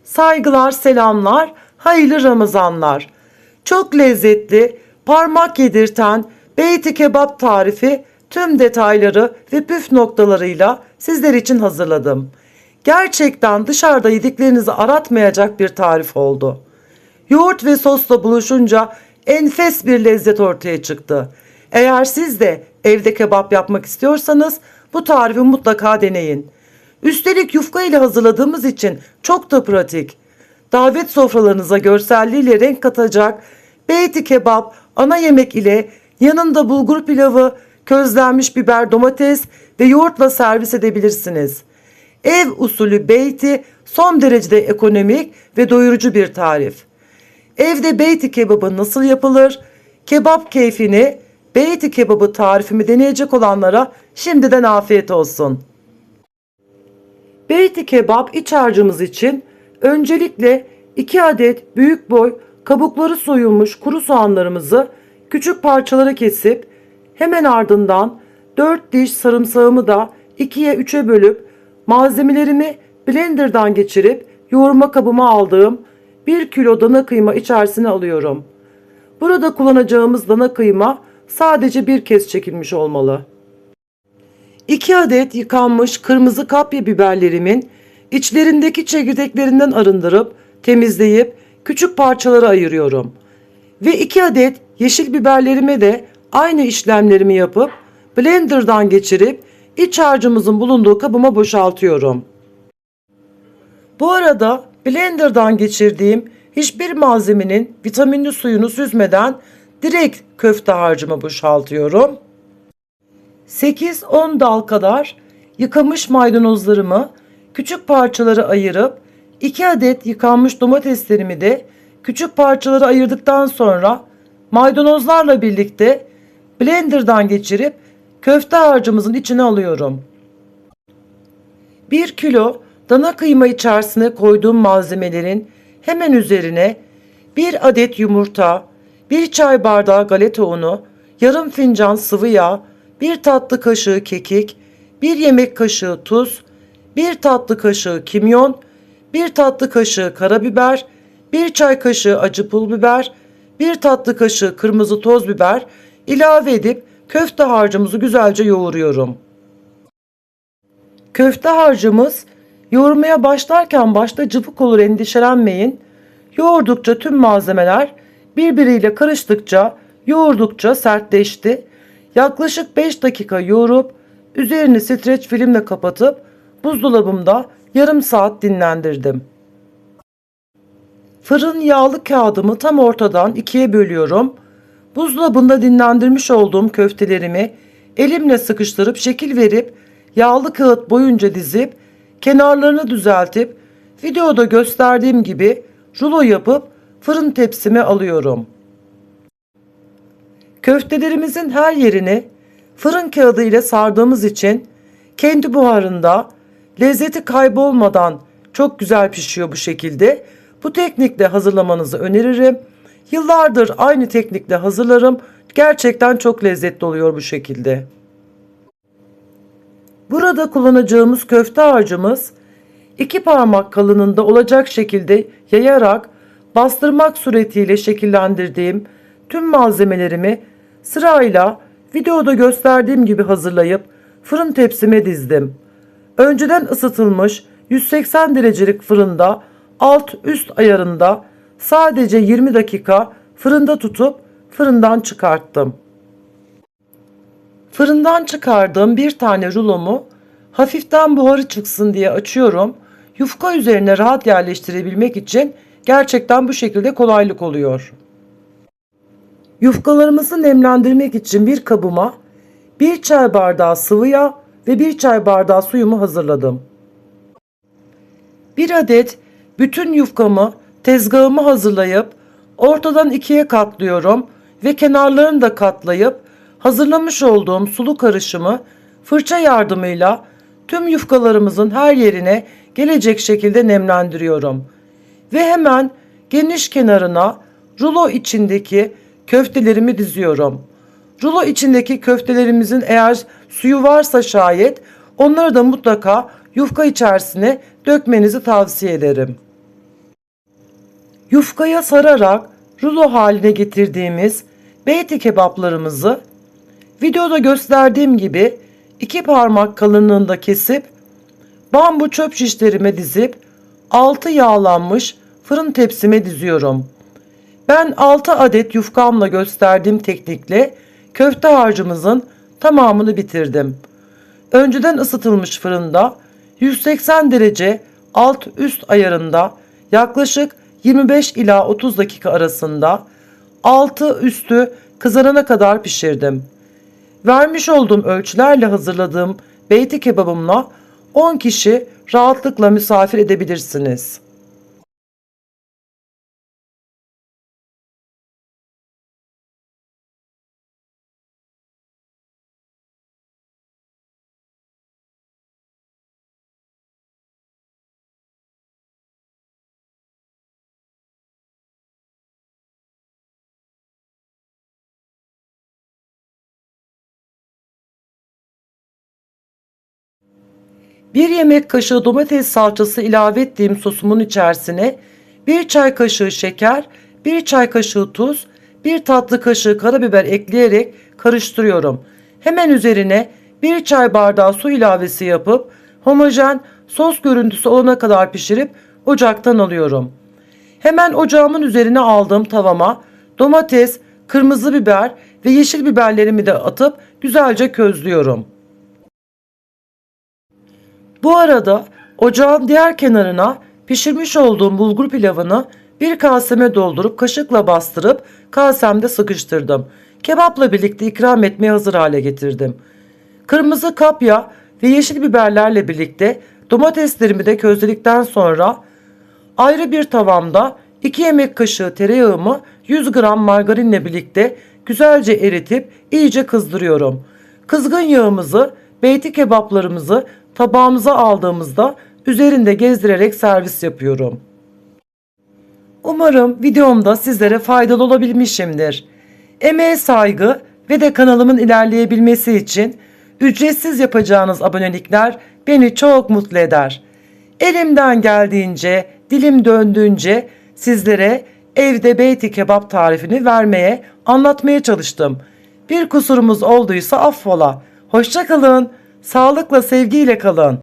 Saygılar, selamlar, hayırlı Ramazanlar. Çok lezzetli, parmak yedirten beyti kebap tarifi tüm detayları ve püf noktalarıyla sizler için hazırladım. Gerçekten dışarıda yediklerinizi aratmayacak bir tarif oldu. Yoğurt ve sosla buluşunca enfes bir lezzet ortaya çıktı. Eğer siz de evde kebap yapmak istiyorsanız bu tarifi mutlaka deneyin. Üstelik yufka ile hazırladığımız için çok da pratik. Davet sofralarınıza görselliğiyle renk katacak beyti kebap ana yemek ile yanında bulgur pilavı, közlenmiş biber, domates ve yoğurtla servis edebilirsiniz. Ev usulü beyti son derecede ekonomik ve doyurucu bir tarif. Evde beyti kebabı nasıl yapılır? Kebap keyfini, beyti kebabı tarifimi deneyecek olanlara şimdiden afiyet olsun. Beyti kebap iç harcımız için öncelikle 2 adet büyük boy kabukları soyulmuş kuru soğanlarımızı küçük parçalara kesip hemen ardından 4 diş sarımsağımı da 2'ye 3'e bölüp malzemelerimi blenderdan geçirip yoğurma kabıma aldığım 1 kilo dana kıyma içerisine alıyorum. Burada kullanacağımız dana kıyma sadece bir kez çekilmiş olmalı. 2 adet yıkanmış kırmızı kapya biberlerimin içlerindeki çekirdeklerinden arındırıp temizleyip küçük parçalara ayırıyorum. Ve 2 adet yeşil biberlerime de aynı işlemlerimi yapıp blenderdan geçirip iç harcımızın bulunduğu kabıma boşaltıyorum. Bu arada blenderdan geçirdiğim hiçbir malzemenin vitaminli suyunu süzmeden direkt köfte harcıma boşaltıyorum. 8-10 dal kadar yıkamış maydanozlarımı küçük parçalara ayırıp 2 adet yıkanmış domateslerimi de küçük parçalara ayırdıktan sonra maydanozlarla birlikte blenderdan geçirip köfte harcımızın içine alıyorum. 1 kilo dana kıyma içerisine koyduğum malzemelerin hemen üzerine 1 adet yumurta, 1 çay bardağı galeta unu, yarım fincan sıvı yağ, 1 tatlı kaşığı kekik, 1 yemek kaşığı tuz, 1 tatlı kaşığı kimyon, 1 tatlı kaşığı karabiber, 1 çay kaşığı acı pul biber, 1 tatlı kaşığı kırmızı toz biber ilave edip köfte harcımızı güzelce yoğuruyorum. Köfte harcımız yoğurmaya başlarken başta cıvık olur, endişelenmeyin. Yoğurdukça tüm malzemeler birbiriyle karıştıkça, yoğurdukça sertleşti. Yaklaşık 5 dakika yoğurup üzerini streç filmle kapatıp buzdolabımda yarım saat dinlendirdim. Fırın yağlı kağıdımı tam ortadan ikiye bölüyorum. Buzdolabında dinlendirmiş olduğum köftelerimi elimle sıkıştırıp şekil verip yağlı kağıt boyunca dizip kenarlarını düzeltip videoda gösterdiğim gibi rulo yapıp fırın tepsime alıyorum. Köftelerimizin her yerini fırın kağıdı ile sardığımız için kendi buharında lezzeti kaybolmadan çok güzel pişiyor bu şekilde. Bu teknikle hazırlamanızı öneririm. Yıllardır aynı teknikle hazırlarım. Gerçekten çok lezzetli oluyor bu şekilde. Burada kullanacağımız köfte harcımız 2 parmak kalınlığında olacak şekilde yayarak bastırmak suretiyle şekillendirdiğim tüm malzemelerimi sırayla videoda gösterdiğim gibi hazırlayıp fırın tepsime dizdim. Önceden ısıtılmış 180 derecelik fırında alt üst ayarında sadece 20 dakika fırında tutup fırından çıkarttım. Fırından çıkardığım bir tane rulomu hafiften buharı çıksın diye açıyorum. Yufka üzerine rahat yerleştirebilmek için gerçekten bu şekilde kolaylık oluyor. Yufkalarımızı nemlendirmek için bir kabıma 1 çay bardağı sıvı yağ ve 1 çay bardağı suyumu hazırladım. 1 adet bütün yufkamı tezgahıma hazırlayıp ortadan ikiye katlıyorum ve kenarlarını da katlayıp hazırlamış olduğum sulu karışımı fırça yardımıyla tüm yufkalarımızın her yerine gelecek şekilde nemlendiriyorum. Ve hemen geniş kenarına rulo içindeki köftelerimi diziyorum. Rulo içindeki köftelerimizin eğer suyu varsa şayet onları da mutlaka yufka içerisine dökmenizi tavsiye ederim. Yufkaya sararak rulo haline getirdiğimiz beyti kebaplarımızı videoda gösterdiğim gibi 2 parmak kalınlığında kesip bambu çöp şişlerime dizip altı yağlanmış fırın tepsime diziyorum. Ben 6 adet yufkamla gösterdiğim teknikle köfte harcımızın tamamını bitirdim. Önceden ısıtılmış fırında 180 derece alt üst ayarında yaklaşık 25 ila 30 dakika arasında altı üstü kızarana kadar pişirdim. Vermiş olduğum ölçülerle hazırladığım beyti kebabımla 10 kişi rahatlıkla misafir edebilirsiniz. Bir yemek kaşığı domates salçası ilave ettiğim sosumun içerisine 1 çay kaşığı şeker, 1 çay kaşığı tuz, 1 tatlı kaşığı karabiber ekleyerek karıştırıyorum. Hemen üzerine 1 çay bardağı su ilavesi yapıp homojen sos görüntüsü olana kadar pişirip ocaktan alıyorum. Hemen ocağımın üzerine aldığım tavama domates, kırmızı biber ve yeşil biberlerimi de atıp güzelce közlüyorum. Bu arada ocağın diğer kenarına pişirmiş olduğum bulgur pilavını bir kaseme doldurup kaşıkla bastırıp kasemde sıkıştırdım. Kebapla birlikte ikram etmeye hazır hale getirdim. Kırmızı kapya ve yeşil biberlerle birlikte domateslerimi de közledikten sonra ayrı bir tavamda 2 yemek kaşığı tereyağımı 100 gram margarinle birlikte güzelce eritip iyice kızdırıyorum. Kızgın yağımızı, beyti kebaplarımızı tabağımıza aldığımızda üzerinde gezdirerek servis yapıyorum. Umarım videomda sizlere faydalı olabilmişimdir. Emeğe saygı ve de kanalımın ilerleyebilmesi için ücretsiz yapacağınız abonelikler beni çok mutlu eder. Elimden geldiğince, dilim döndüğünce sizlere evde beyti kebap tarifini vermeye, anlatmaya çalıştım. Bir kusurumuz olduysa affola. Hoşça kalın, sağlıkla, sevgiyle kalın.